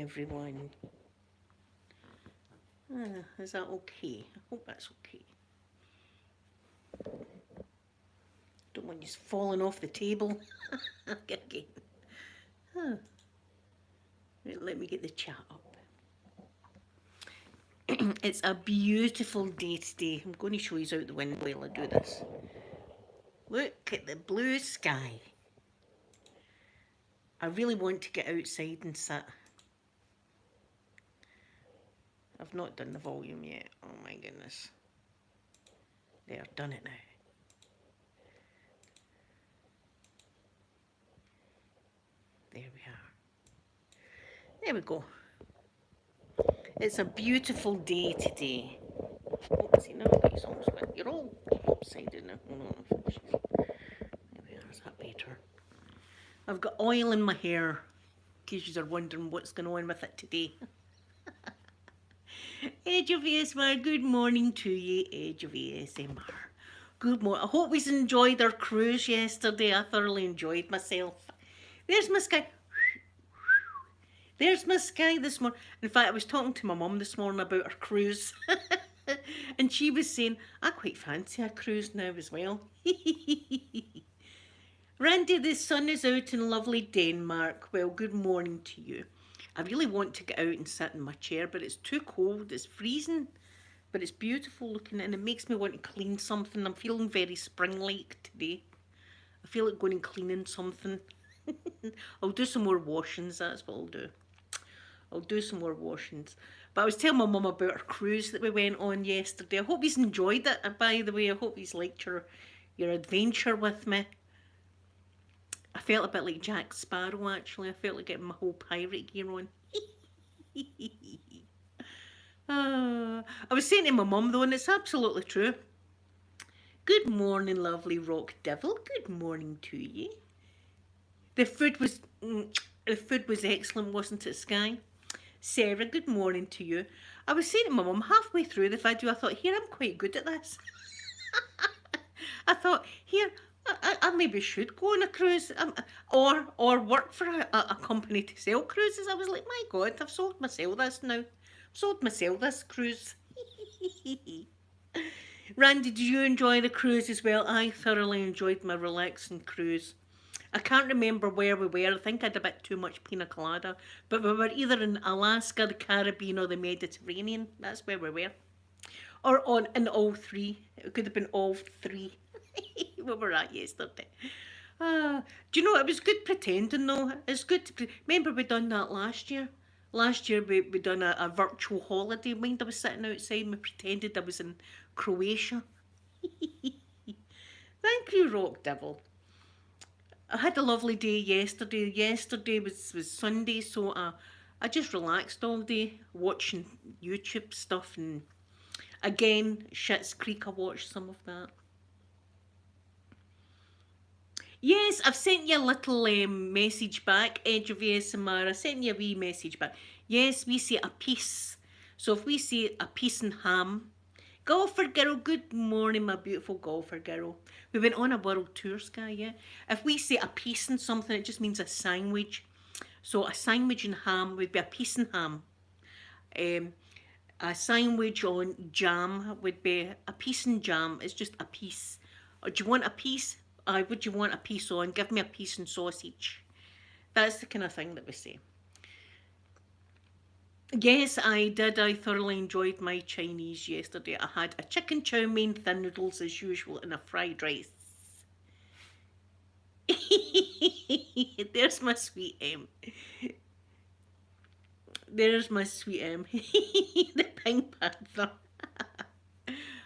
everyone. Is that okay? I hope that's okay. Don't want you falling off the table. Okay. Right, let me get the chat up. It's a beautiful day today. I'm going to show you out the window while I do this. Look at the blue sky. I really want to get outside and sit. I've not done the volume yet. Oh my goodness. There, done it now. There we are. There we go. It's a beautiful day today. Oh, see now, it's almost got, you're all upside down now. Hold on. There we are, is that better? I've got oil in my hair, in case you're wondering what's going on with it today. Edge of ASMR, good morning to you, Edge of ASMR. Good morning. I hope we enjoyed our cruise yesterday. I thoroughly enjoyed myself. There's my sky. There's my sky this morning. In fact, I was talking to my mum this morning about our cruise. And she was saying, I quite fancy a cruise now as well. Randy, the sun is out in lovely Denmark. Well, good morning to you. I really want to get out and sit in my chair, but it's too cold. It's freezing, but it's beautiful looking and it makes me want to clean something. I'm feeling very spring-like today. I feel like going and cleaning something. I'll do some more washings, that's what I'll do. I'll do some more washings. But I was telling my mum about our cruise that we went on yesterday. I hope he's enjoyed it, by the way. I hope he's liked your adventure with me. I felt a bit like Jack Sparrow, actually. I felt like getting my whole pirate gear on. I was saying to my mum, though, and it's absolutely true. Good morning, lovely rock devil. Good morning to you. The food was excellent, wasn't it, Sky? Sarah, good morning to you. I was saying to my mum halfway through the video, I thought, here, I'm quite good at this. I thought, here, I maybe should go on a cruise or work for a company to sell cruises. I was like, my God, I've sold myself this now. I've sold myself this cruise. Randy, did you enjoy the cruise as well? I thoroughly enjoyed my relaxing cruise. I can't remember where we were. I think I had a bit too much pina colada. But we were either in Alaska, the Caribbean or the Mediterranean. That's where we were. Or in all three. It could have been all three. We were at yesterday. Do you know, it was good pretending though. It's good to remember we done that last year. Last year we done a virtual holiday. Mind, I was sitting outside and we pretended I was in Croatia. Thank you, Rock Devil. I had a lovely day yesterday. Yesterday was Sunday, so I just relaxed all day watching YouTube stuff, and again, Schitt's Creek, I watched some of that. Yes, I've sent you a little message back, Edge of ASMR. I sent you a wee message back. Yes, we say a piece. So if we say a piece and ham, golfer girl, good morning, my beautiful golfer girl. We went on a world tour, Sky, yeah? If we say a piece and something, it just means a sandwich. So a sandwich and ham would be a piece and ham. A sandwich on jam would be a piece and jam. It's just a piece. Or do you want a piece? Would you want a piece on? Give me a piece and sausage. That's the kind of thing that we say. Yes, I did. I thoroughly enjoyed my Chinese yesterday. I had a chicken chow mein, thin noodles as usual, and a fried rice. There's my sweet M. There's my sweet M. The Pink Panther.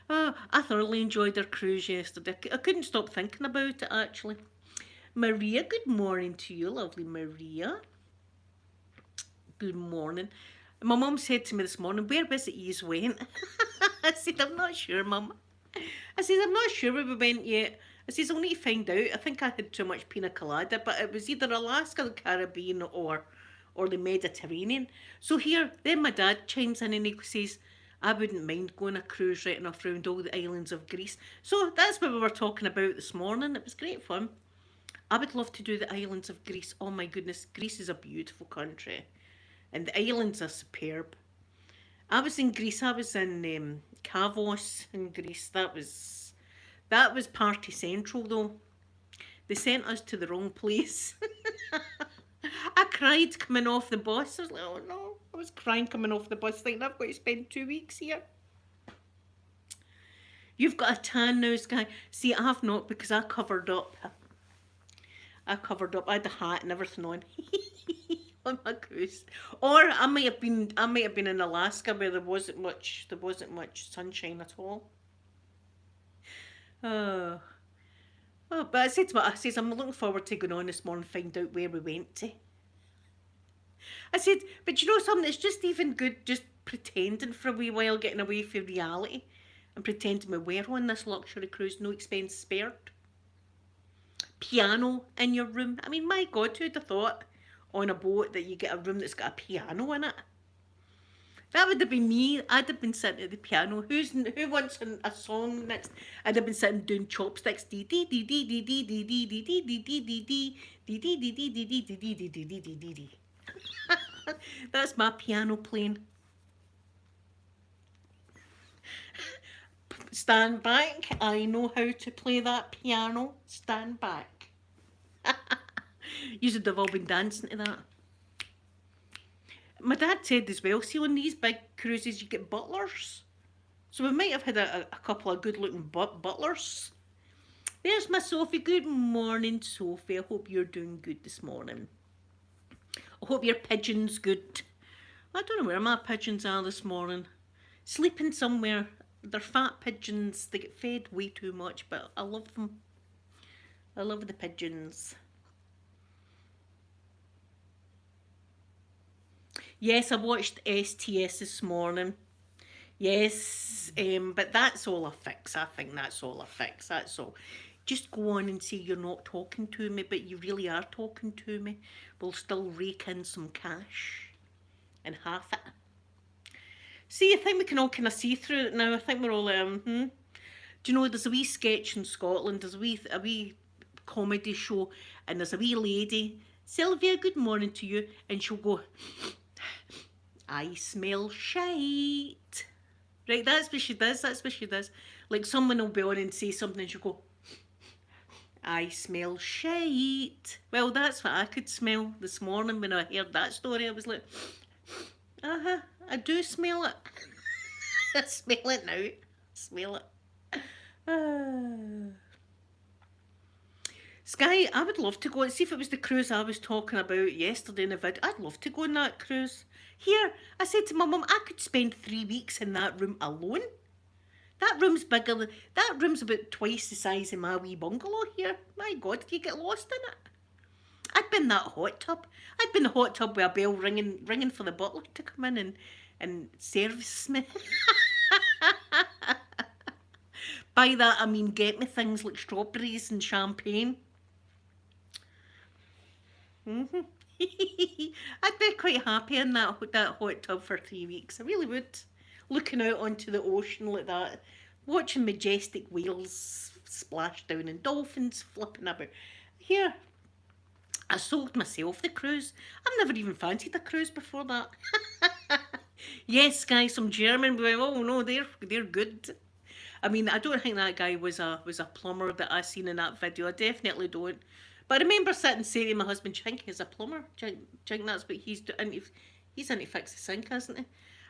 I thoroughly enjoyed our cruise yesterday. I couldn't stop thinking about it, actually. Maria, good morning to you, lovely Maria. Good morning. My mum said to me this morning, where was it you went? I said, I'm not sure, Mum. I said, I'm not sure where we went yet. I said, I'll need to find out. I think I had too much pina colada, but it was either Alaska, the Caribbean, or the Mediterranean. So here, then my dad chimes in and he says, I wouldn't mind going a cruise right enough around all the islands of Greece. So that's what we were talking about this morning. It was great fun. I would love to do the islands of Greece. Oh my goodness, Greece is a beautiful country. And the islands are superb. I was in Greece. I was in Kavos in Greece. That was party central though. They sent us to the wrong place. I cried coming off the bus. I was like, oh no. I was crying coming off the bus thinking I've got to spend 2 weeks here. You've got a tan now, Sky. See, I have not because I covered up. I had a hat and everything on. On my cruise. Or I might have been in Alaska where there wasn't much sunshine at all. Oh. Oh, but I said to I says I'm looking forward to going on this morning and find out where we went to. I said, but you know something, it's just even good just pretending for a wee while, getting away from reality and pretending we were on this luxury cruise, no expense spared. Piano in your room. I mean, my God, who'd have thought on a boat that you get a room that's got a piano in it? That would have been me. I'd have been sitting at the piano. Who wants a song next? I'd have been sitting doing chopsticks. That's my piano playing. Stand back. I know how to play that piano. Stand back. You should have all been dancing to that. My dad said as well, see on these big cruises you get butlers. So we might have had a couple of good looking butlers. There's my Sophie. Good morning, Sophie. I hope you're doing good this morning. I hope your pigeon's good. I don't know where my pigeons are this morning. Sleeping somewhere. They're fat pigeons. They get fed way too much, but I love them. I love the pigeons. Yes, I watched STS this morning. Yes, but that's all a fix. I think that's all a fix. That's all. Just go on and say you're not talking to me, but you really are talking to me. We'll still rake in some cash and half it. See, I think we can all kind of see through it now. I think we're all, Do you know, there's a wee sketch in Scotland, there's a wee comedy show, and there's a wee lady, Sylvia, good morning to you, and she'll go, I smell shite. Right, that's what she does. Like someone will be on and say something and she'll go, I smell shite. Well, that's what I could smell this morning when I heard that story. I was like, I do smell it. I smell it now. Smell it. Sky, I would love to go. See if it was the cruise I was talking about yesterday in the video. I'd love to go on that cruise. Here, I said to my mum, I could spend 3 weeks in that room alone. That room's bigger. That room's about twice the size of my wee bungalow here. My God, did you get lost in it? I'd been in that hot tub. I'd been in the hot tub with a bell ringing for the butler to come in and service me. By that I mean get me things like strawberries and champagne. I'd be quite happy in that hot tub for 3 weeks. I really would. Looking out onto the ocean like that, watching majestic whales splash down and dolphins flipping about. Here, I sold myself the cruise. I've never even fancied a cruise before that. Yes, guys, some German. Oh no, they're good. I mean, I don't think that guy was a plumber that I seen in that video. I definitely don't. But I remember sitting saying to my husband, "Do you think he's a plumber? Do you think that's what he's doing? He's in to fix the sink, isn't he?"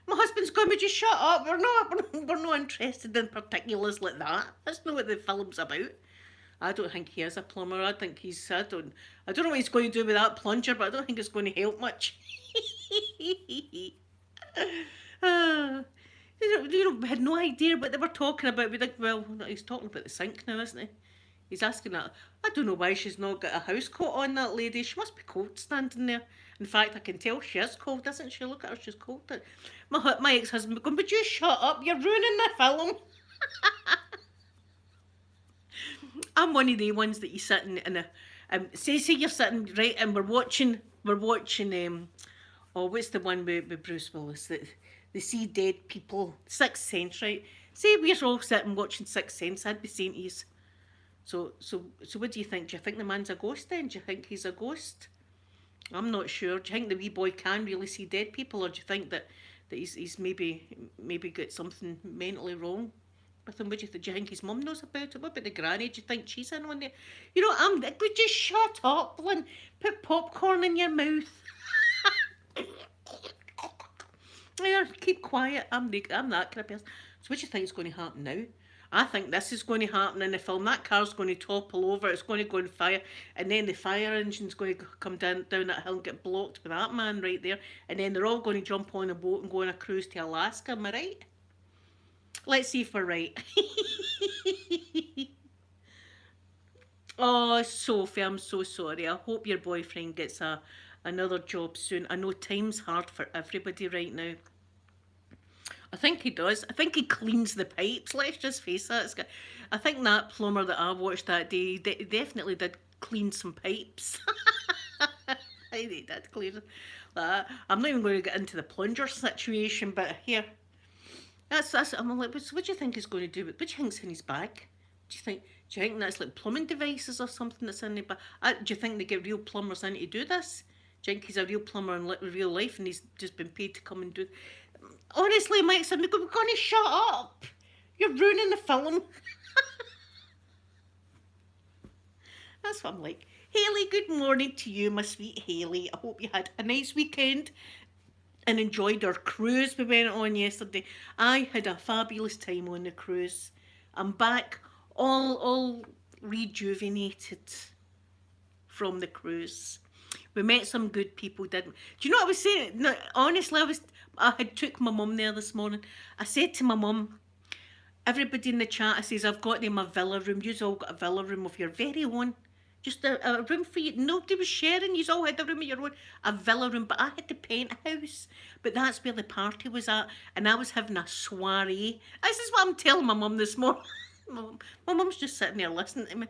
My husband's going, "Would you shut up? We're not interested in particulars like that. That's not what the film's about." I don't think he is a plumber. I think I don't know what he's going to do with that plunger, but I don't think it's going to help much. We had no idea what they were talking about. We think, well, he's talking about the sink now, isn't he? He's asking that. I don't know why she's not got a house coat on, that lady. She must be cold standing there. In fact, I can tell she is cold, isn't she? Look at her, she's cold. My ex-husband going, "Would you shut up? You're ruining the film." I'm one of the ones that you sit in a say you're sitting right and we're watching oh, what's the one with Bruce Willis that they see dead people, Sixth Sense, right? Say we're all sitting watching Sixth Sense, I'd be saying to you, so what do you think? Do you think the man's a ghost then? Do you think he's a ghost? I'm not sure. Do you think the wee boy can really see dead people, or do you think that he's maybe got something mentally wrong with him? What do you think? Do you think his mum knows about it? What about the granny? Do you think she's in on there? You know, would you shut up, Lynn? Put popcorn in your mouth. Yeah, keep quiet. I'm that kind of person. So what do you think is going to happen now? I think this is going to happen in the film. That car's going to topple over. It's going to go on fire, and then the fire engine's going to come down that hill and get blocked with that man right there. And then they're all going to jump on a boat and go on a cruise to Alaska. Am I right? Let's see if we're right. Oh, Sophie, I'm so sorry. I hope your boyfriend gets another job soon. I know time's hard for everybody right now. I think he does. I think he cleans the pipes. Let's just face it. I think that plumber that I watched that day definitely did clean some pipes. He did clean that. I'm not even going to get into the plunger situation, but here, that's. I'm like, what do you think he's going to do? What do you think's in his bag? Do you think? Do you think that's like plumbing devices or something that's in the bag? Do you think they get real plumbers in to do this? Do you think he's a real plumber in real life and he's just been paid to come and do? Honestly, Mike said, we're going to shut up. You're ruining the film. That's what I'm like. Hayley, good morning to you, my sweet Hayley. I hope you had a nice weekend and enjoyed our cruise we went on yesterday. I had a fabulous time on the cruise. I'm back all rejuvenated from the cruise. We met some good people, didn't we? Do you know what I was saying? No, honestly, I had took my mum there this morning. I said to my mum, everybody in the chat, I says, I've got them a villa room. You've all got a villa room of your very own. Just a room for you. Nobody was sharing. You all had a room of your own. A villa room. But I had the penthouse. But that's where the party was at. And I was having a soiree. This is what I'm telling my mum this morning. My mum's just sitting there listening to me.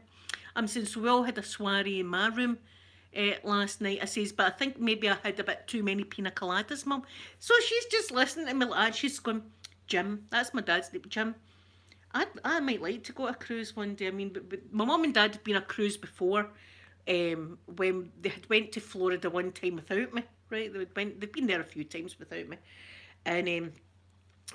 I'm saying, so we all had a soiree in my room. Last night, I says, but I think maybe I had a bit too many pina coladas, Mum. So she's just listening to me like that. She's going, Jim, that's my dad's name, Jim. I might like to go on a cruise one day. I mean, but my mum and dad had been on a cruise before, when they had went to Florida one time without me, right? They've been there a few times without me. And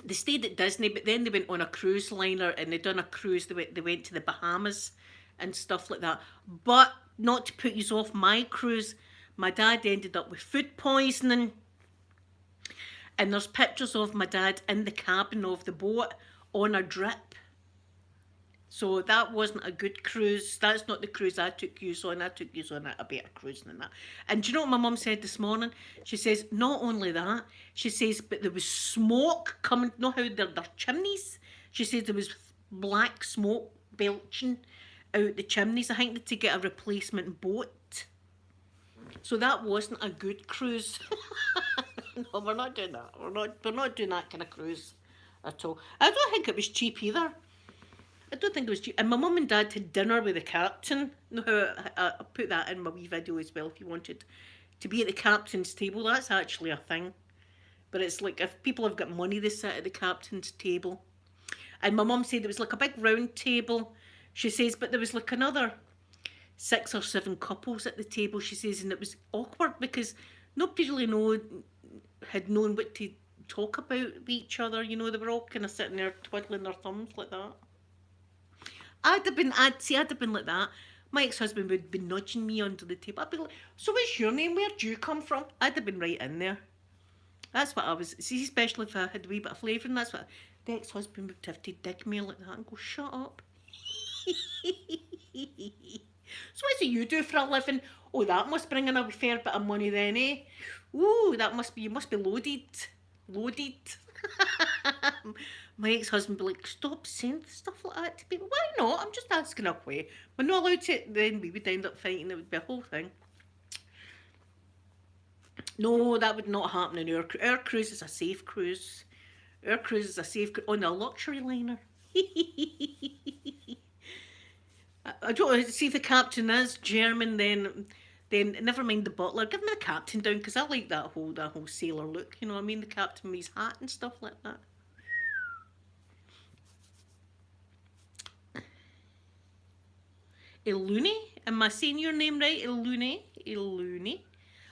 they stayed at Disney, but then they went on a cruise liner and they done a cruise. They went to the Bahamas and stuff like that. But not to put you off my cruise, my dad ended up with food poisoning. And there's pictures of my dad in the cabin of the boat on a drip. So that wasn't a good cruise. That's not the cruise I took you on. I took you on a better cruise than that. And do you know what my mum said this morning? She says, not only that, she says, but there was smoke coming, you know how they're chimneys? She says there was black smoke belching out the chimneys. I think they had to get a replacement boat. So that wasn't a good cruise. No, we're not doing that. We're not doing that kind of cruise at all. I don't think it was cheap either. I don't think it was cheap. And my mum and dad had dinner with the captain. You know how I put that in my wee video as well if you wanted to be at the captain's table. That's actually a thing. But it's like if people have got money, they sit at the captain's table. And my mum said it was like a big round table. She says, but there was like another 6 or 7 couples at the table, she says, and it was awkward because nobody really had known what to talk about with each other. You know, they were all kind of sitting there twiddling their thumbs like that. I'd have been like that. My ex-husband would be nudging me under the table. I'd be like, so what's your name? Where'd you come from? I'd have been right in there. That's what I was. See, especially if I had a wee bit of flavouring, that's what the ex-husband would have to dig me like that and go, shut up. So what do you do for a living? Oh, that must bring in a fair bit of money then, eh? Ooh, you must be loaded. Loaded. My ex-husband would be like, stop saying stuff like that to people. Why not? I'm just asking a way. We're not allowed to, then we would end up fighting. It would be a whole thing. No, that would not happen in our cruise is a safe cruise. Our cruise is a safe cruise on a luxury liner. I don't see if the captain is German, then never mind the butler. Give me the captain down because I like that whole sailor look. You know what I mean? The captain with his hat and stuff like that. Iluni? Am I saying your name right? Iluni? Iluni?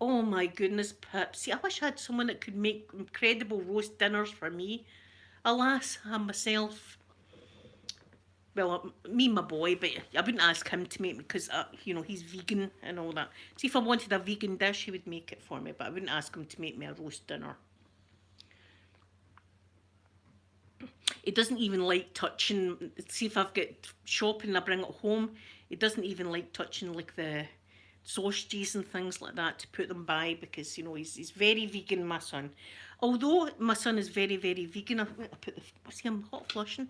Oh my goodness, Pip. See, I wish I had someone that could make incredible roast dinners for me. Alas, I'm myself. Well, me and my boy, but I wouldn't ask him to make me because, he's vegan and all that. See, if I wanted a vegan dish, he would make it for me, but I wouldn't ask him to make me a roast dinner. He doesn't even like touching. See, if I've got shopping, I bring it home. He doesn't even like touching like the sausages and things like that to put them by because he's very vegan. My son, although my son is very very vegan. I put the see I'm hot flushing.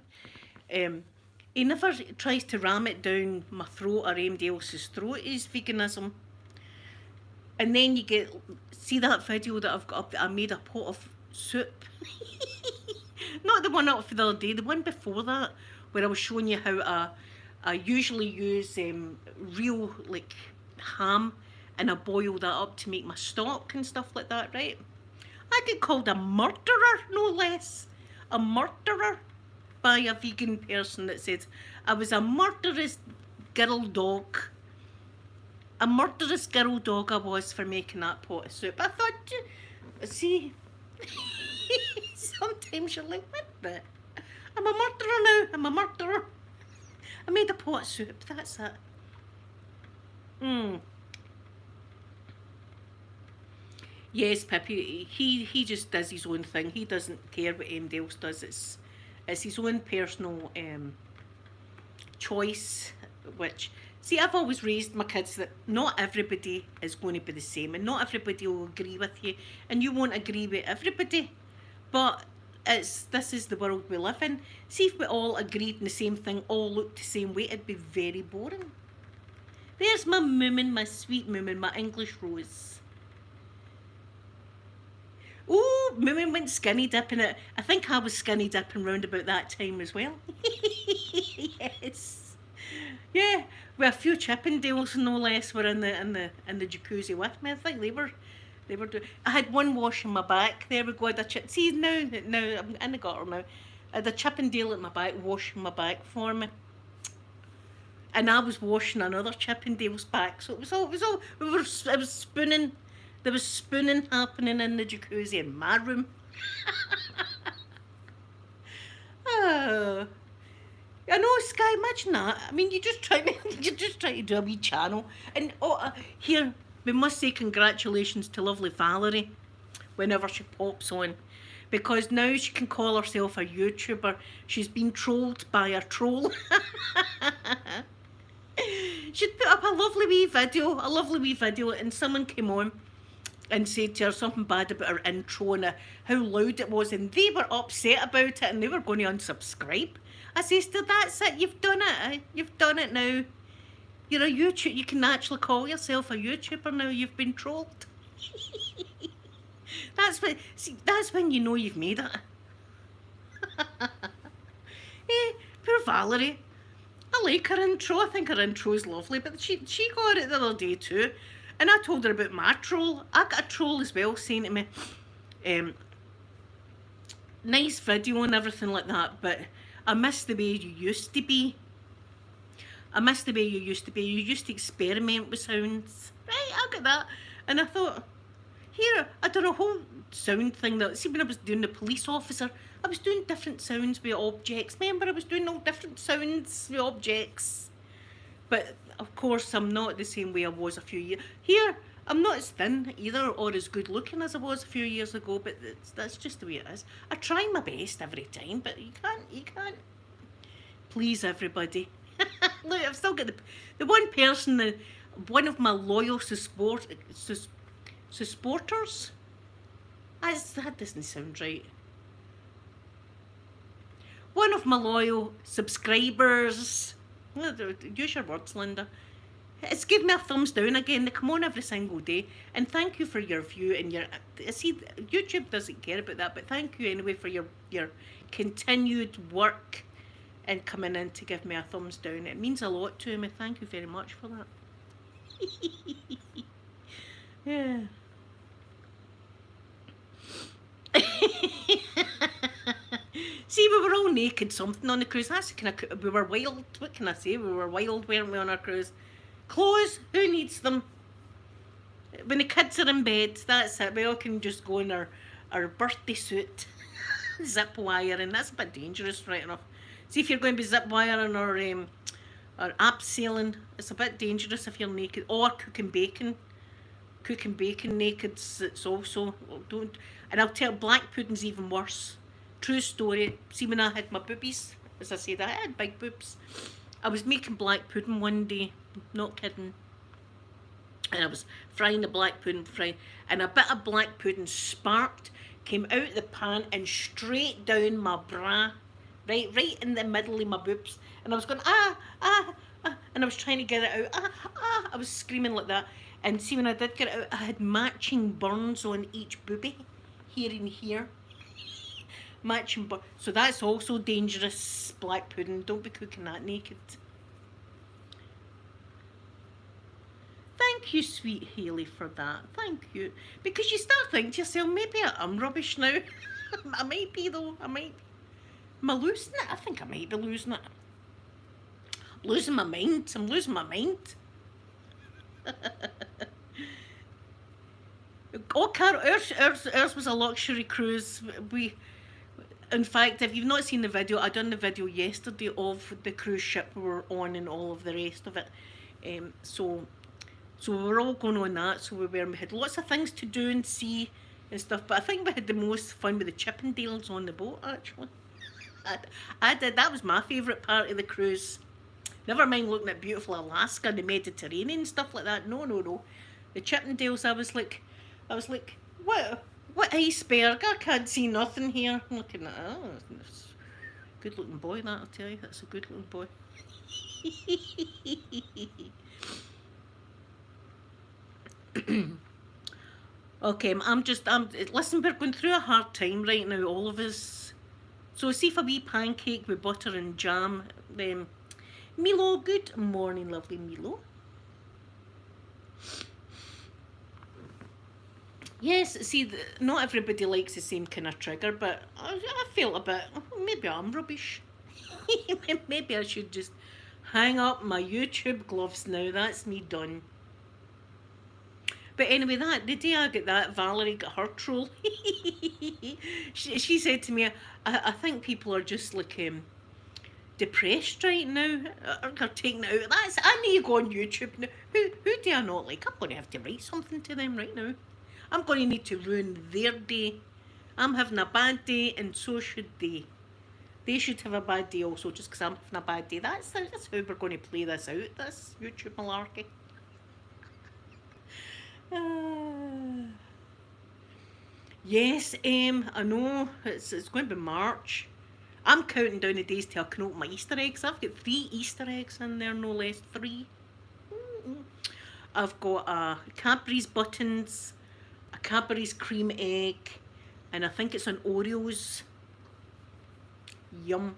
He never tries to ram it down my throat or anybody else's throat. His veganism. And then you see that video that I've got up that I made a pot of soup. Not the one up for the other day, the one before that, where I was showing you how I usually use real like ham and I boil that up to make my stock and stuff like that, right? I get called a murderer, no less. A murderer by a vegan person that said I was a murderous girl dog. A murderous girl dog I was for making that pot of soup. I thought, see, sometimes you're like, what the? I'm a murderer now. I'm a murderer. I made a pot of soup. That's it. Yes, Pippi. He just does his own thing. He doesn't care what anybody else does. It's his own personal choice. Which, see, I've always raised my kids that not everybody is going to be the same, and not everybody will agree with you, and you won't agree with everybody. But this is the world we live in. See, if we all agreed on the same thing, all looked the same way, it'd be very boring. There's my Moomin, my sweet Moomin, my English rose. Oh, Moomin went skinny dipping it. I think I was skinny dipping round about that time as well. Yes. Yeah, with a few Chippendales no less were in the jacuzzi with me. I think they were doing. I had one wash in my back. There we go. I had see now I'm in the gutter now. I had a Chippendale at my back, washing my back for me. And I was washing another Chippendale's back. So it was all it was spooning. There was spooning happening in the jacuzzi in my room. Oh. I know, Sky, imagine that. I mean, you just try to do a wee channel. And here, we must say congratulations to lovely Valerie whenever she pops on. Because now she can call herself a YouTuber. She's been trolled by a troll. She'd put up a lovely wee video, and someone came on and said to her something bad about her intro and how loud it was, and they were upset about it and they were going to unsubscribe. I says to her, that's it, you've done it. You've done it now. You're a YouTuber. You can actually call yourself a YouTuber now. You've been trolled. That's when you know you've made it. Poor Valerie. I like her intro. I think her intro is lovely, but she got it the other day too. And I told her about my troll. I got a troll as well saying to me, nice video and everything like that, but I miss the way you used to be. I miss the way you used to be. You used to experiment with sounds. Right, I got that. And I thought, here, I done a whole sound thing that, see, when I was doing the police officer, I was doing different sounds with objects. Remember, I was doing all different sounds with objects. But, of course, I'm not the same way I was a few years. Here, I'm not as thin either or as good looking as I was a few years ago, but that's just the way it is. I try my best every time, but you can't please everybody. Look, I've still got the one person, one of my loyal supporters. That doesn't sound right. One of my loyal subscribers. Use your words, Linda. It's give me a thumbs down again. They come on every single day, and thank you for your view and your. See, YouTube doesn't care about that, but thank you anyway for your continued work and coming in to give me a thumbs down. It means a lot to me. Thank you very much for that. Yeah. See, we were all naked something on the cruise. We were wild. What can I say? We were wild, weren't we, on our cruise? Clothes, who needs them? When the kids are in bed, that's it. We all can just go in our birthday suit, zip wiring. That's a bit dangerous, right enough. See, if you're going to be zip wiring or abseiling, it's a bit dangerous if you're naked. Or cooking bacon naked. It's also don't. And I'll tell, black pudding's even worse. True story. See, when I had my boobies, as I said, I had big boobs. I was making black pudding one day, not kidding. And I was frying the black pudding, and a bit of black pudding sparked, came out of the pan and straight down my bra, right in the middle of my boobs. And I was going, and I was trying to get it out, I was screaming like that. And see, when I did get it out, I had matching burns on each boobie, here and here. Matching burns. So that's also dangerous, black pudding. Don't be cooking that naked. Thank you, sweet Hayley, for that. Thank you. Because you start thinking to yourself, maybe I'm rubbish now. I might be, though. I might be. Am I losing it? I think I might be losing it. Losing my mind. I'm losing my mind. Oh, Carol, ours was a luxury cruise. In fact, if you've not seen the video, I done the video yesterday of the cruise ship we were on and all of the rest of it. So we were all going on that. So we had lots of things to do and see and stuff. But I think we had the most fun with the Chippendales on the boat, actually. I did. That was my favourite part of the cruise. Never mind looking at beautiful Alaska and the Mediterranean and stuff like that. No. The Chippendales, I was like, what iceberg? I can't see nothing here. I'm looking at good looking boy, that I'll tell you. That's a good looking boy. Okay, listen, we're going through a hard time right now, all of us. So see if a wee pancake with butter and jam. Milo, good morning, lovely Milo. Yes, see, not everybody likes the same kind of trigger, but I feel a bit, maybe I'm rubbish. Maybe I should just hang up my YouTube gloves now. That's me done. But anyway, the day I got that, Valerie got her troll. she said to me, I think people are just like depressed right now. They're taking it out. I need to go on YouTube now. Who do I not like? I'm going to have to write something to them right now. I'm going to need to ruin their day. I'm having a bad day, and so should they. They should have a bad day also, just because I'm having a bad day. That's how we're going to play this out, this YouTube malarkey. Yes, I know, it's going to be March. I'm counting down the days till I can open my Easter eggs. I've got 3 Easter eggs in there, no less, 3. I've got a Cadbury's buttons, a Cadbury's cream egg, and I think it's an Oreos. Yum.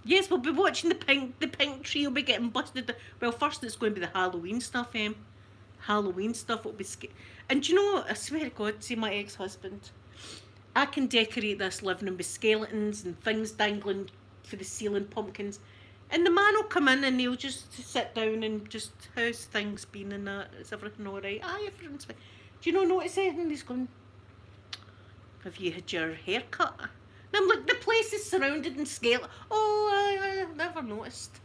Yes, we'll be watching the pink tree will be getting busted. Well, first it's going to be the Halloween stuff, Halloween stuff will be and do you know, I swear to God, see my ex-husband, I can decorate this living room with skeletons and things dangling for the ceiling, pumpkins, and the man will come in and he'll just sit down and just, how's things been and that, is everything alright? Aye, everything's fine. Do you not notice anything? He's going, have you had your hair cut? And I'm like, the place is surrounded in skeletons. Oh, I never noticed.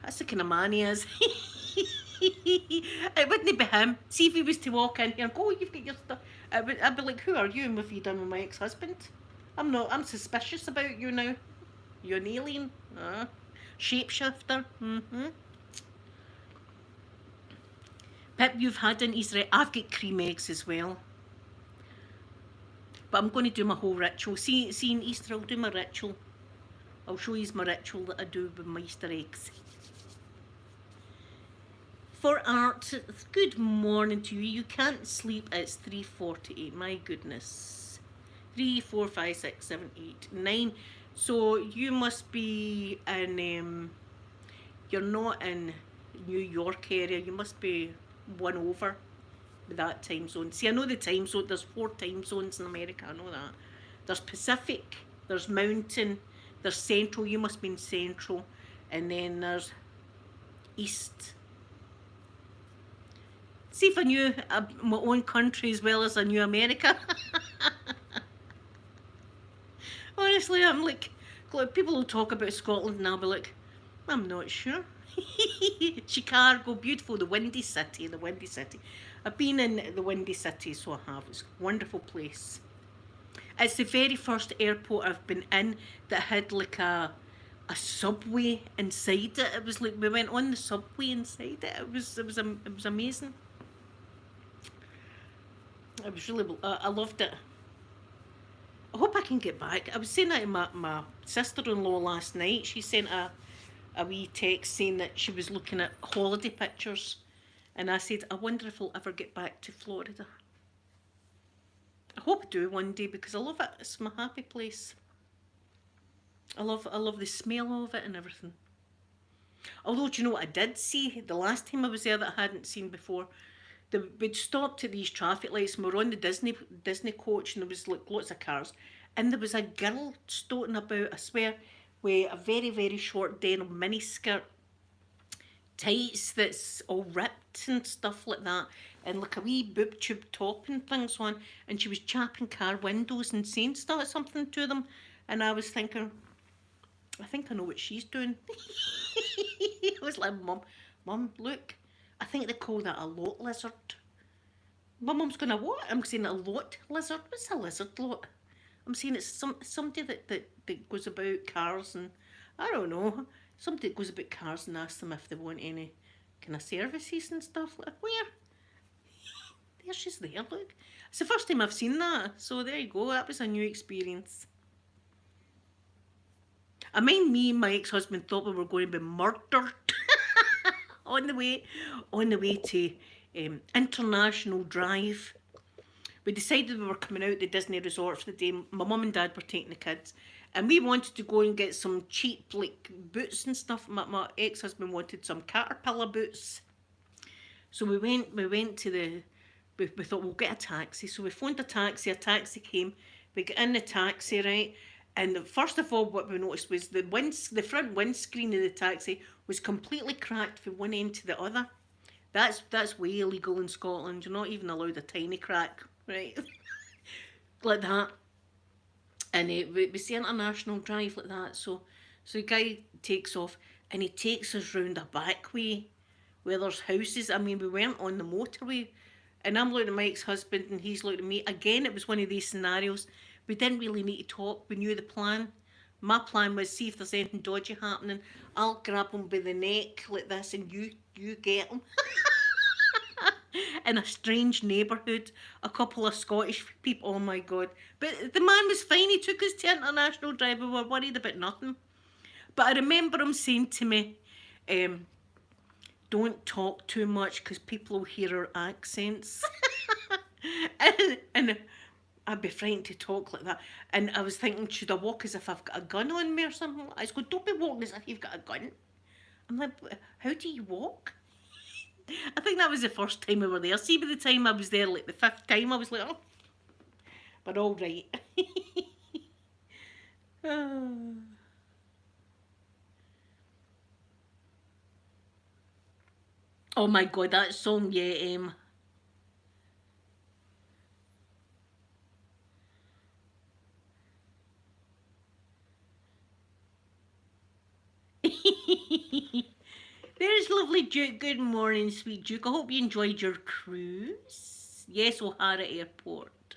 That's the kind of man he is. It wouldn't be him. See if he was to walk in here and go, oh, you've got your stuff. I'd be like, who are you and what have you done with my ex-husband? I'm suspicious about you now. You're an alien. Shapeshifter. Pip, you've had an Easter egg. I've got cream eggs as well. But I'm going to do my whole ritual. See in Easter, I'll do my ritual. I'll show you my ritual that I do with my Easter eggs. For Art, good morning to you. You can't sleep, it's 3:48. My goodness. 3, 4, 5, 6, 7, 8, 9. So you must be in, you're not in New York area. You must be 1 over with that time zone. See, I know the time zone. There's 4 time zones in America. I know that. There's Pacific, there's Mountain, there's Central. You must be in Central. And then there's East. See if I knew my own country as well as I knew America. Honestly, I'm like, people will talk about Scotland and I'll be like, I'm not sure. Chicago, beautiful, the Windy City, the Windy City. I've been in the Windy City, so I have. It's a wonderful place. It's the very first airport I've been in that had like a subway inside it. It was like we went on the subway inside it. It was amazing. It was really, I loved it. I hope I can get back. I was saying that to my sister-in-law last night. She sent a wee text saying that she was looking at holiday pictures, and I said, I wonder if I'll ever get back to Florida. I hope I do one day because I love it. It's my happy place. I love the smell of it and everything. Although, do you know what I did see the last time I was there that I hadn't seen before? We'd stopped at these traffic lights and we were on the Disney coach and there was like lots of cars. And there was a girl stoating about, I swear, with a very, very short denim mini skirt, tights that's all ripped and stuff like that, and like a wee boob tube top and things on, and she was chapping car windows and saying something to them, and I was thinking, I think I know what she's doing. I was like, Mum, look, I think they call that a lot lizard. My mum's going, a what? I'm saying a lot lizard. What's a lizard lot? I'm saying it's somebody that goes about cars and, I don't know, somebody that goes about cars and asks them if they want any kind of services and stuff. Like, where? There she's there, look. It's the first time I've seen that. So there you go, that was a new experience. I mind me and my ex-husband thought we were going to be murdered on the way to International Drive. We decided we were coming out the Disney Resort for the day. My mum and dad were taking the kids, and we wanted to go and get some cheap like boots and stuff. My ex-husband wanted some Caterpillar boots, so we went to the. We thought we'll get a taxi, so we phoned a taxi. A taxi came. We got in the taxi, right? And first of all, what we noticed was the front windscreen of the taxi was completely cracked from one end to the other. That's way illegal in Scotland. You're not even allowed a tiny crack, right? Like that. And we see International Drive like that. So the guy takes off and he takes us round a back way where there's houses. I mean, we weren't on the motorway. And I'm looking at my ex-husband and he's looking at me. Again, it was one of these scenarios. We didn't really need to talk. We knew the plan. My plan was, see if there's anything dodgy happening. I'll grab him by the neck like this and you get him. In a strange neighbourhood, a couple of Scottish people, oh my God. But the man was fine. He took us to International Drive. We were worried about nothing. But I remember him saying to me, don't talk too much because people will hear our accents. and I'd be frightened to talk like that. And I was thinking, should I walk as if I've got a gun on me or something? I was going, don't be walking as if you've got a gun. I'm like, how do you walk? I think that was the first time we were there. See, by the time I was there, like the fifth time, I was like, oh, but all right. Oh my God, that song, yeah, There's lovely Duke. Good morning, sweet Duke. I hope you enjoyed your cruise. Yes, O'Hara Airport.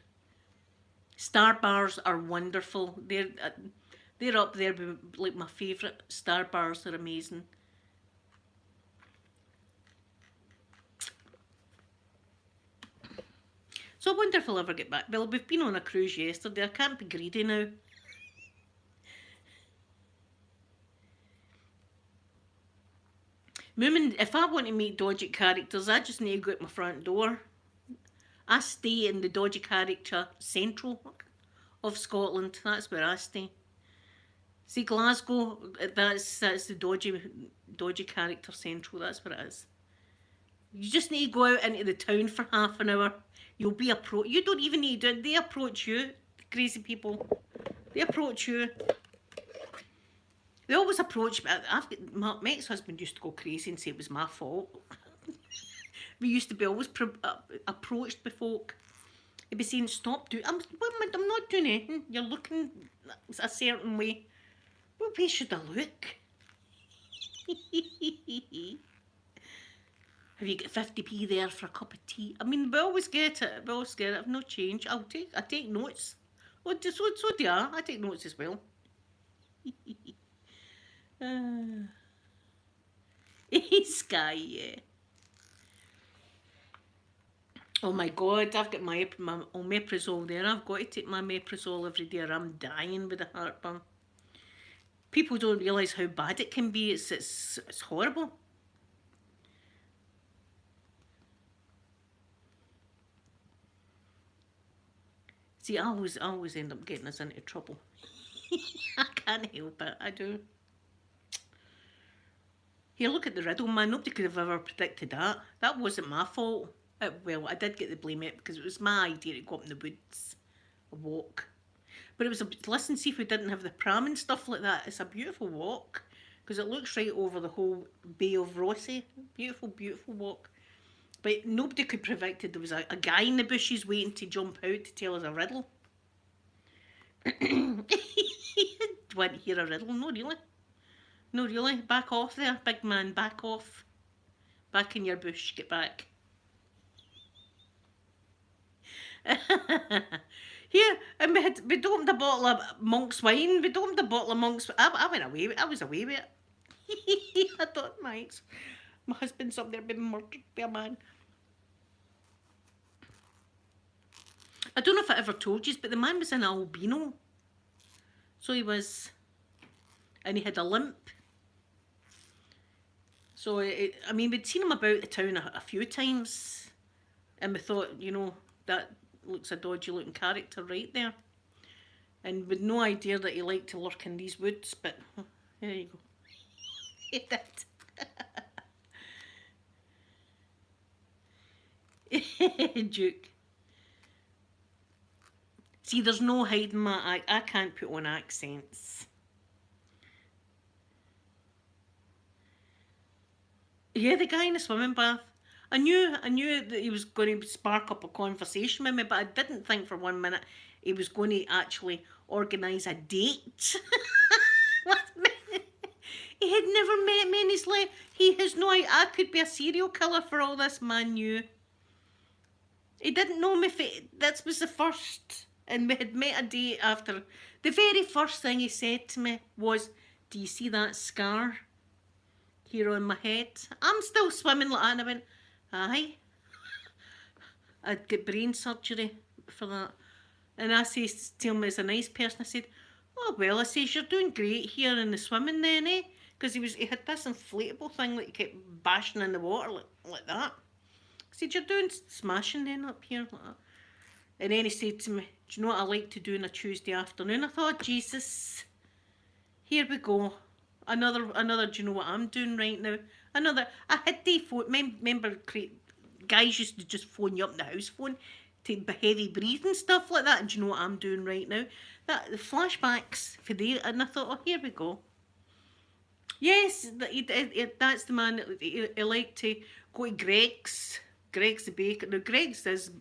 Star bars are wonderful. They're up there with like my favourite. Star bars are amazing. So I wonder if I'll ever get back. Well, we've been on a cruise yesterday. I can't be greedy now. Moomin, if I want to meet dodgy characters, I just need to go out my front door. I stay in the dodgy character central of Scotland. That's where I stay. See, Glasgow, that's the dodgy character central. That's where it is. You just need to go out into the town for half an hour. You'll be approached. You don't even need to do it. They approach you, crazy people. They approach you. They always approach me. My ex-husband used to go crazy and say it was my fault. We used to be always approached by folk. He'd be saying, stop doing, I'm not doing anything. You're looking a certain way. What way should I look? Have you got 50p there for a cup of tea? I mean, we always get it. We always get it. I've no change. I take notes. Oh, so do I. I take notes as well. Sky, yeah. Oh my God, I've got my omeprazole there. I've got to take my omeprazole every day or I'm dying with a heartburn. People don't realise how bad it can be. It's horrible. See, I always end up getting us into trouble. I can't help it, I do. Here, look at the riddle, man. Nobody could have ever predicted that. That wasn't my fault. Well, I did get the blame it because it was my idea to go up in the woods, a walk. But it was listen, see if we didn't have the pram and stuff like that. It's a beautiful walk because it looks right over the whole Bay of Rothesay. Beautiful, beautiful walk. But nobody could predict it. There was a guy in the bushes waiting to jump out to tell us a riddle. Do you want to hear a riddle? No, really. No, really. Back off there, big man. Back off. Back in your bush. Get back. Here, and we'd opened a bottle of Monk's wine. We'd opened a bottle of Monk's. I went away. I was away with it. I thought, my husband's up there being murdered by a man. I don't know if I ever told you, but the man was an albino. So he was, and he had a limp. So, I mean, we'd seen him about the town a few times. And we thought, you know, that looks a dodgy looking character right there. And with no idea that he liked to lurk in these woods, but there you go. He did. Duke. See, there's no hiding my I can't put on accents. Yeah, the guy in the swimming bath. I knew that he was going to spark up a conversation with me, but I didn't think for 1 minute he was going to actually organise a date. He had never met me in his life. He has no idea. I could be a serial killer for all this man knew. He didn't know me. That was the first. And we had met a day after. The very first thing he said to me was, do you see that scar here on my head? I'm still swimming like that. And I went, aye. I'd get brain surgery for that. And I says to him as a nice person, I said, oh well, I says, you're doing great here in the swimming then, eh? Because he had this inflatable thing that he kept bashing in the water like that. I said, you're doing smashing then up here like that. And then he said to me, do you know what I like to do on a Tuesday afternoon? I thought, Jesus, here we go. Another, do you know what I'm doing right now? I had to phone, remember guys used to just phone you up on the house phone to heavy breathing stuff like that. And do you know what I'm doing right now? The flashbacks for there. And I thought, oh, here we go. Yes, that's the man that he liked to go to Greggs. Greggs the baker. Now, Greggs is,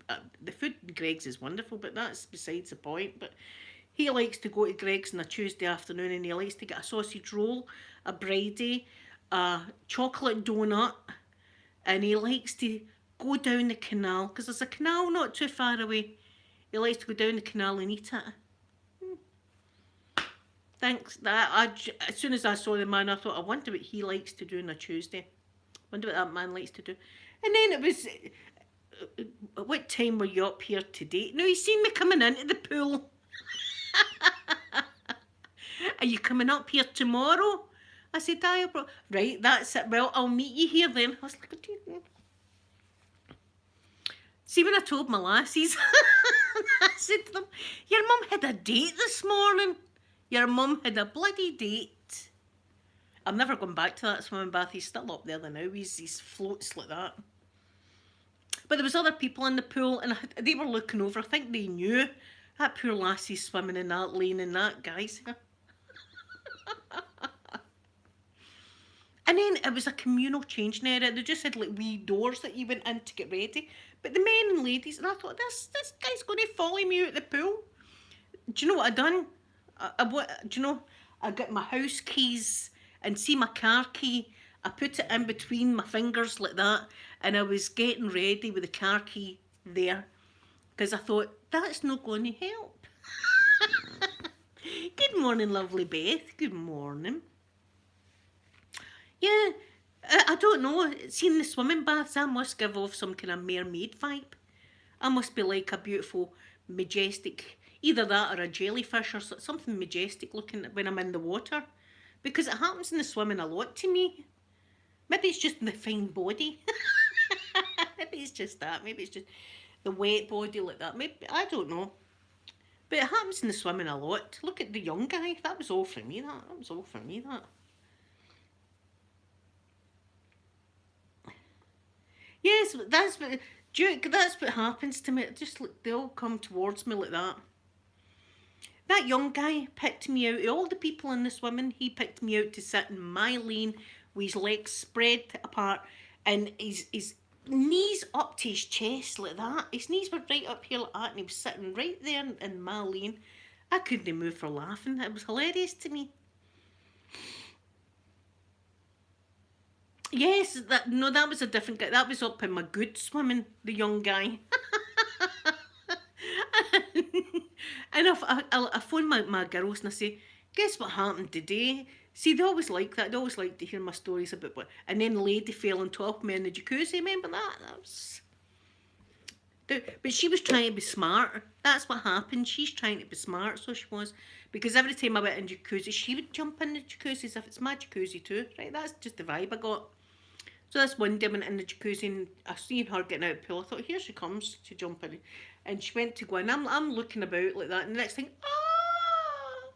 the food in Greggs is wonderful, but that's besides the point. But he likes to go to Greggs on a Tuesday afternoon and he likes to get a sausage roll, a bridie, a chocolate donut, and he likes to go down the canal, because there's a canal not too far away. He likes to go down the canal and eat it. Thanks. As soon as I saw the man, I thought, I wonder what he likes to do on a Tuesday. I wonder what that man likes to do. And then it was, what time were you up here today? Now, he's seen me coming into the pool. Are you coming up here tomorrow? I said, right, that's it. Well, I'll meet you here then. I was like, what do you think? See, when I told my lassies, I said to them, your mum had a date this morning. Your mum had a bloody date. I'm never going back to that swimming bath. He's still up there now. He's floats like that. But there was other people in the pool and they were looking over. I think they knew that poor lassie swimming in that lane and that, guys. And then it was a communal changing area. They just had like wee doors that you went in to get ready. But the men and ladies, and I thought, this guy's going to follow me out the pool. Do you know what I done? Do you know? I got my house keys and see my car key. I put it in between my fingers like that, and I was getting ready with the car key there because I thought that's not going to help. Good morning, lovely Beth. Good morning. Yeah, I don't know. Seeing the swimming baths, I must give off some kind of mermaid vibe. I must be like a beautiful, majestic, either that or a jellyfish or something majestic looking when I'm in the water. Because it happens in the swimming a lot to me. Maybe it's just the fine body. Maybe it's just that. Maybe it's just the wet body like that. Maybe, I don't know. But it happens in the swimming a lot. Look at the young guy. That was all for me, that was all for me, that. Yes, that's what happens to me. Just they all come towards me like that. That young guy picked me out. Of all the people in the swimming, he picked me out to sit in my lane with his legs spread apart and his knees up to his chest like that. His knees were right up here like that, and he was sitting right there in my lane. I couldn't move for laughing. It was hilarious to me. Yes, that was a different guy. That was up in my good swimming, the young guy. And I phone my girls and I say, guess what happened today? See, they always like that. They always like to hear my stories about what. And then the lady fell on top of me in the jacuzzi. Remember that? That was. But she was trying to be smart. That's what happened. She's trying to be smart, so she was. Because every time I went in jacuzzi, she would jump in the jacuzzi as if it's my jacuzzi too. Right? That's just the vibe I got. So this one day I went in the jacuzzi and I seen her getting out of the pool. I thought, here she comes to jump in. And she went to go in. I'm looking about like that. And the next thing, ah!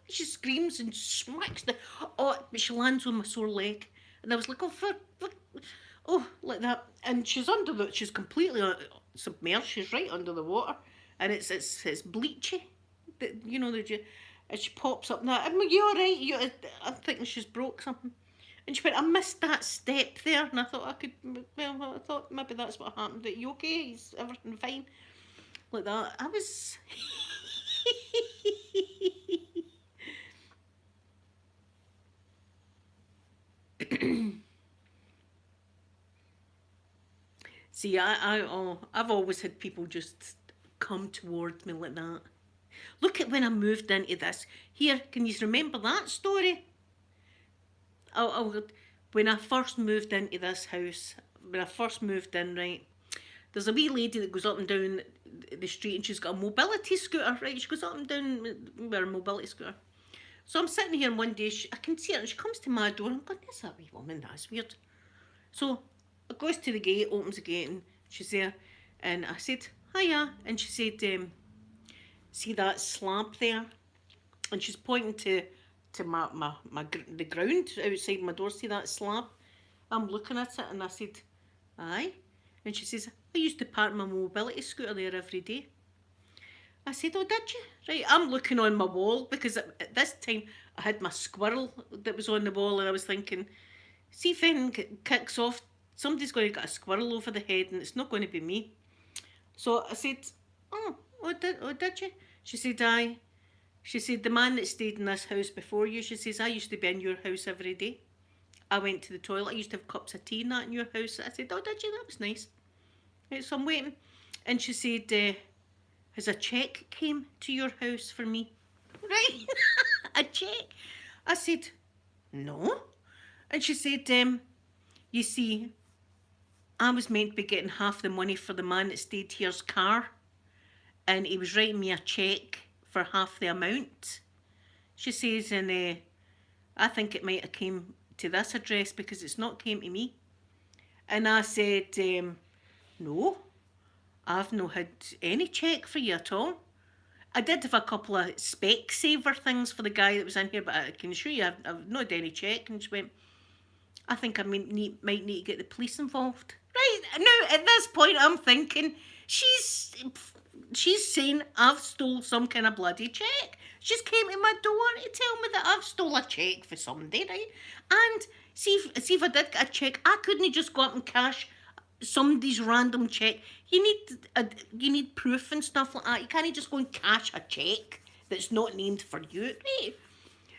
She screams and smacks the... Oh, but she lands on my sore leg. And I was like, oh, like that. And she's she's completely submerged. She's right under the water. And it's bleachy. You know, and she pops up and that. I'm like, you all right? I'm thinking she's broke something. And she went, I missed that step there. And I thought I thought maybe that's what happened. Are you okay? Is everything fine? Like that. I was... See, I've always had people just come towards me like that. Look at when I moved into this. Here, can you remember that story? When I first moved into this house, when I first moved in, right, there's a wee lady that goes up and down the street and she's got a mobility scooter, right? She goes up and down with her mobility scooter. So I'm sitting here and one day, I can see her and she comes to my door and I'm going, there's that wee woman, that's weird. So I goes to the gate, opens the gate and she's there. And I said, hiya. And she said, see that slab there? And she's pointing to the ground outside my door. See that slab? I'm looking at it and I said, aye. And she says, I used to park my mobility scooter there every day. I said, oh, did you? Right, I'm looking on my wall because at this time I had my squirrel that was on the wall and I was thinking, see if anything kicks off, somebody's going to get a squirrel over the head and it's not going to be me. So I said, did you? She said, aye. She said, the man that stayed in this house before you, she says, I used to be in your house every day. I went to the toilet, I used to have cups of tea and that in your house. I said, oh, did you? That was nice. Right, so I'm waiting. And she said, has a cheque came to your house for me? Right? A cheque? I said, no. And she said, you see, I was meant to be getting half the money for the man that stayed here's car. And he was writing me a cheque for half the amount. She says, and I think it might have came to this address because it's not came to me. And I said, no, I've not had any cheque for you at all. I did have a couple of Specsavers things for the guy that was in here, but I can assure you I've not had any cheque. And she went, I think I might need to get the police involved. Right, now at this point I'm thinking, she's saying I've stole some kind of bloody cheque. She just came to my door to tell me that I've stole a cheque for somebody, right? And see if I did get a cheque, I couldn't just go up and cash somebody's random cheque. You need proof and stuff like that. You can't just go and cash a cheque that's not named for you, right?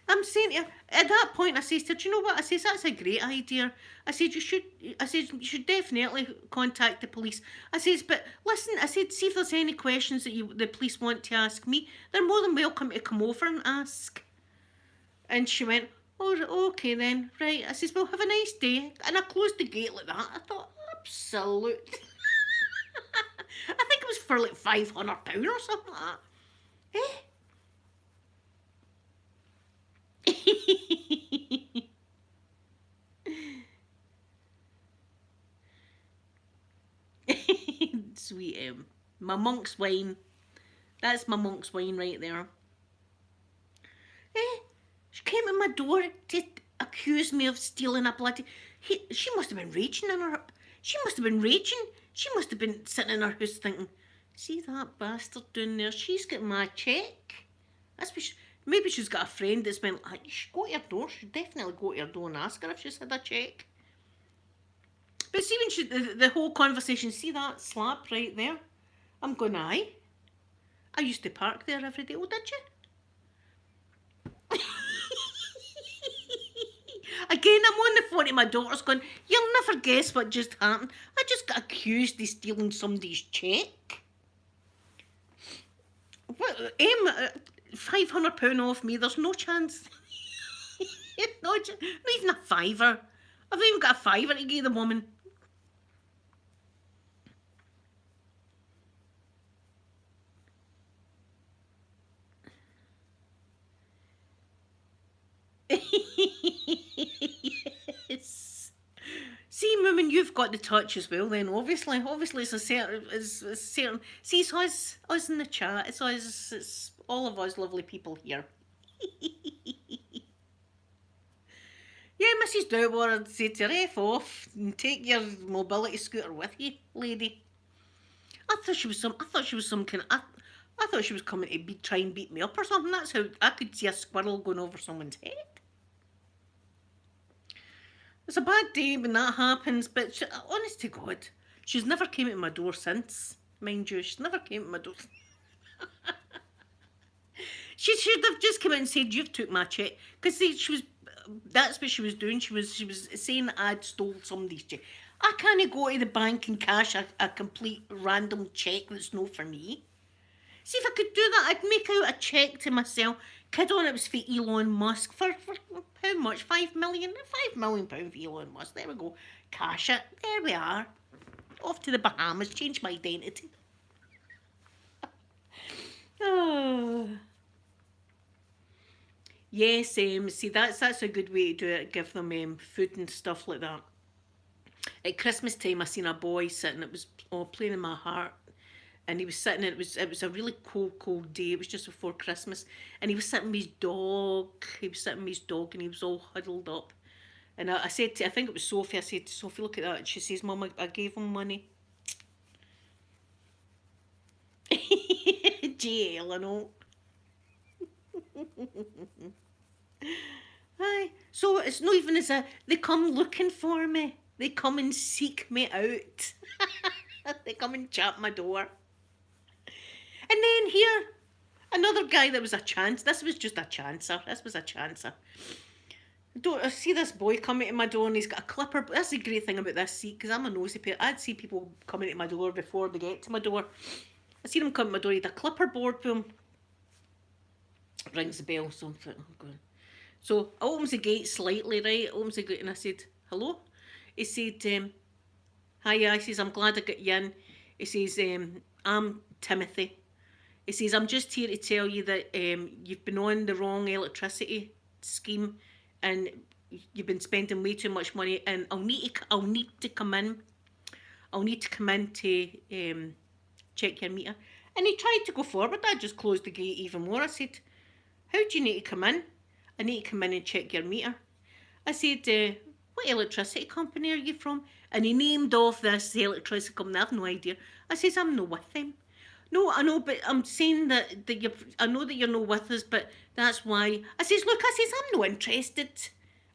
I'm saying to her, at that point, I says to her, do you know what? I says, that's a great idea. I said, you should definitely contact the police. I says, but listen, I said, see if there's any questions that the police want to ask me. They're more than welcome to come over and ask. And she went, oh, okay then, right. I says, well, have a nice day. And I closed the gate like that. I thought, absolute. I think it was for like £500 or something like that. Eh? Sweet my monk's wine. That's my monk's wine right there. She came to my door to accuse me of stealing a bloody. She must have been raging in her. She must have been raging. She must have been sitting in her house thinking, see that bastard down there? She's got my cheque. That's what maybe she's got a friend that's been like, you should go to her door. She'd definitely go to her door and ask her if she's had a cheque. But see, when the whole conversation, see that slab right there? I'm going, aye. I used to park there every day. Oh, did you? Again, I'm on the phone to my daughter's going, you'll never guess what just happened. I just got accused of stealing somebody's cheque. What, £500 off me, there's no chance. Not even a fiver. I've not even got a fiver to give the woman. Yes. See, woman, you've got the touch as well. Then obviously, it's a certain. See, it's us in the chat. It's us. It's all of us lovely people here. Yeah, Mrs. Dowler, I'd say to her, F off and take your mobility scooter with you, lady. I thought she was some kind of. I thought she was coming to try and beat me up or something. That's how I could see a squirrel going over someone's head. It's a bad day when that happens, but honest to God, she's never came to my door since, mind you. She's never came to my door. She should have just come out and said, you've took my cheque. Because that's what she was doing. She was saying that I'd stole somebody's cheque. I can't go to the bank and cash a complete random cheque that's not for me. See, if I could do that, I'd make out a cheque to myself. Kid on, it was for Elon Musk. For how much? £5 million? £5 million for Elon Musk. There we go. Cash it. There we are. Off to the Bahamas. Change my identity. Oh. Yes, see, that's a good way to do it. Give them food and stuff like that. At Christmas time, I seen a boy sitting. It was playing in my heart. And he was sitting, it was a really cold day. It was just before Christmas. And he was sitting with his dog. And he was all huddled up. And I said to, I think it was Sophie, I said to Sophie, look at that. And she says, Mum, I gave him money. JL, I know. Aye. So it's not even as they come looking for me. They come and seek me out. They come and chat my door. And then here, another guy that was a chance. This was just a chancer. I see this boy coming to my door and he's got a clipper. That's the great thing about this seat, because I'm a nosy person. I'd see people coming to my door before they get to my door. I see them come to my door, he had a clipper board with him. Rings the bell, so I'm thinking, oh God. So I opens the gate slightly, right? Opens the gate and I said, hello? He said, hiya. He says, I'm glad I got you in. He says, I'm Timothy. He says, I'm just here to tell you that you've been on the wrong electricity scheme and you've been spending way too much money, and I'll need to come in. I'll need to come in to check your meter. And he tried to go forward. I just closed the gate even more. I said, how do you need to come in? I need to come in and check your meter. I said, what electricity company are you from? And he named off this electricity company. I have no idea. I says, I'm not with them. No, I know, but I'm saying that you. I know that you're not with us, but that's why I says, look, I says I'm not interested.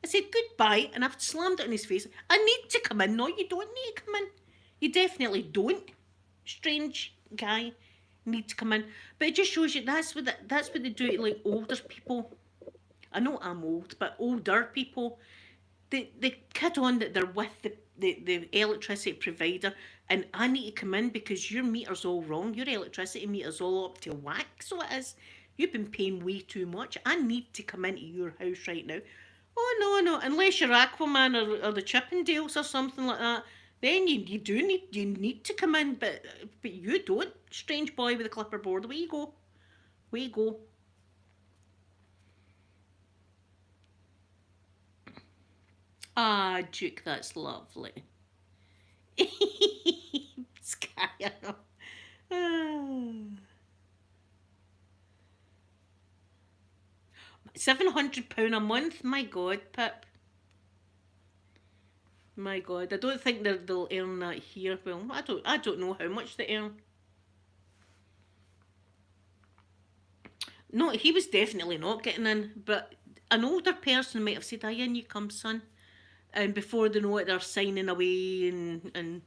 I said goodbye, and I've slammed it in his face. I need to come in. No, you don't need to come in. You definitely don't. Strange guy, need to come in. But it just shows you that's what they do to like older people. I know I'm old, but older people, they kid on that they're with the electricity provider, and I need to come in because your meter's all wrong. Your electricity meter's all up to whack, so it is. You've been paying way too much. I need to come into your house right now. Oh no, no, unless you're Aquaman or the Chippendales or something like that. Then you need to come in, but you don't. Strange boy with a clipperboard. Away you go. Away you go. Ah, Duke, that's lovely. Sky, I know. Ah. £700 a month? My God, Pip. My God, I don't think they'll earn that here. Well, I don't know how much they earn. No, he was definitely not getting in, but an older person might have said, "Aye, in you come, son," and before they know it, they're signing away and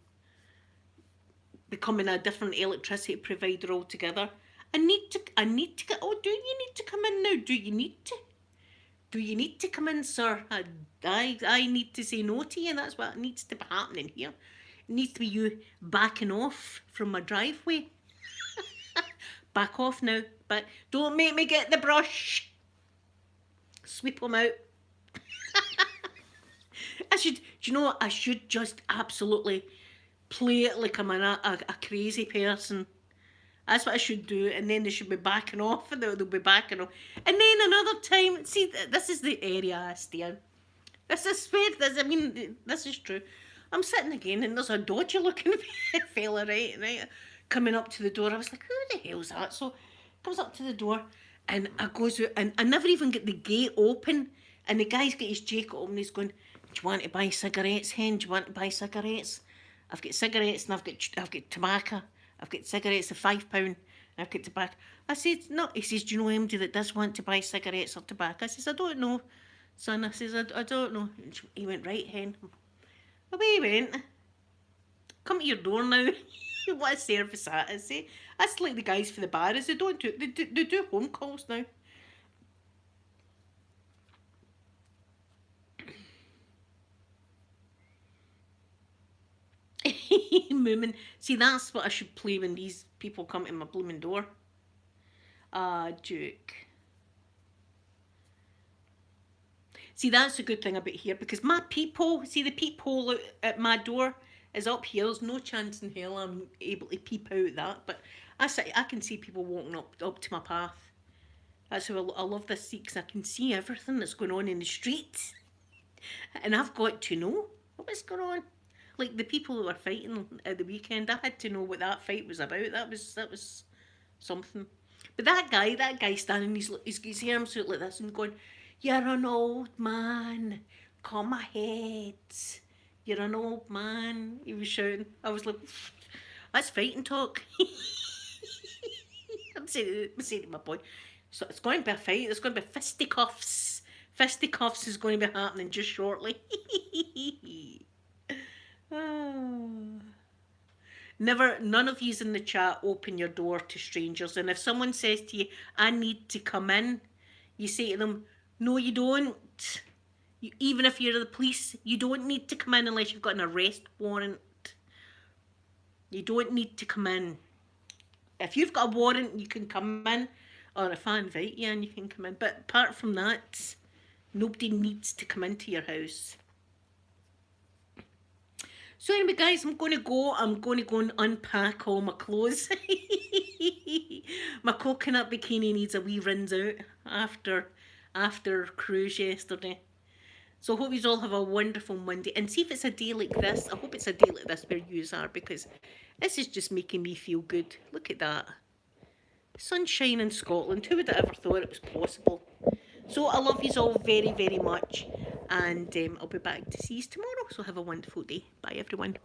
becoming a different electricity provider altogether. I need to get. Oh, do you need to come in now? Do you need to? Do you need to come in, sir? I need to say no to you. That's what needs to be happening here. It needs to be you backing off from my driveway. Back off now, but don't make me get the brush. Sweep them out. I should, do you know what? I should just absolutely play it like I'm a crazy person. That's what I should do, and then they should be backing off, and they'll be backing off. And then another time, see, this is the area I stay in. This is where, I mean, this is true. I'm sitting again, and there's a dodgy looking fella, right, coming up to the door. I was like, who the hell's that? So, comes up to the door, and I goes out, and I never even get the gate open, and the guy's got his jacket on, and he's going, do you want to buy cigarettes, hen? Do you want to buy cigarettes? I've got cigarettes, and I've got tobacco. I've got cigarettes at £5. I've got tobacco. I said, no. He says, do you know anybody that does want to buy cigarettes or tobacco? I says, I don't know, son. I says, I don't know. He went, right, hen. Away he went. Come to your door now. What a service that is, eh? That's like the guys for the bar is they do home calls now. Moomin. See, that's what I should play when these people come to my blooming door. Ah, Duke. See, that's a good thing about here because my peephole, see the peephole at my door is up here. There's no chance in hell I'm able to peep out that, but I can see people walking up to my path. That's how I love this seat because I can see everything that's going on in the street, and I've got to know what's going on. Like the people who were fighting at the weekend, I had to know what that fight was about. That was something. But that guy standing, his arms out like this and going, "You're an old man. Come ahead. You're an old man." He was shouting. I was like, "That's fighting talk." I'm saying to my boy, so it's going to be a fight. There's going to be fisticuffs. Fisticuffs is going to be happening just shortly. None of yous in the chat open your door to strangers. And if someone says to you, I need to come in, you say to them, no, you don't. Even if you're the police, you don't need to come in unless you've got an arrest warrant. You don't need to come in. If you've got a warrant, you can come in. Or if I invite you in, you can come in. But apart from that, nobody needs to come into your house. So anyway, guys, I'm going to go and unpack all my clothes. My coconut bikini needs a wee rinse out after cruise yesterday. So I hope you all have a wonderful Monday. And see if it's a day like this. I hope it's a day like this where yous are, because this is just making me feel good. Look at that. Sunshine in Scotland. Who would have ever thought it was possible? So I love yous all very, very much. And I'll be back to see you tomorrow. So have a wonderful day. Bye, everyone.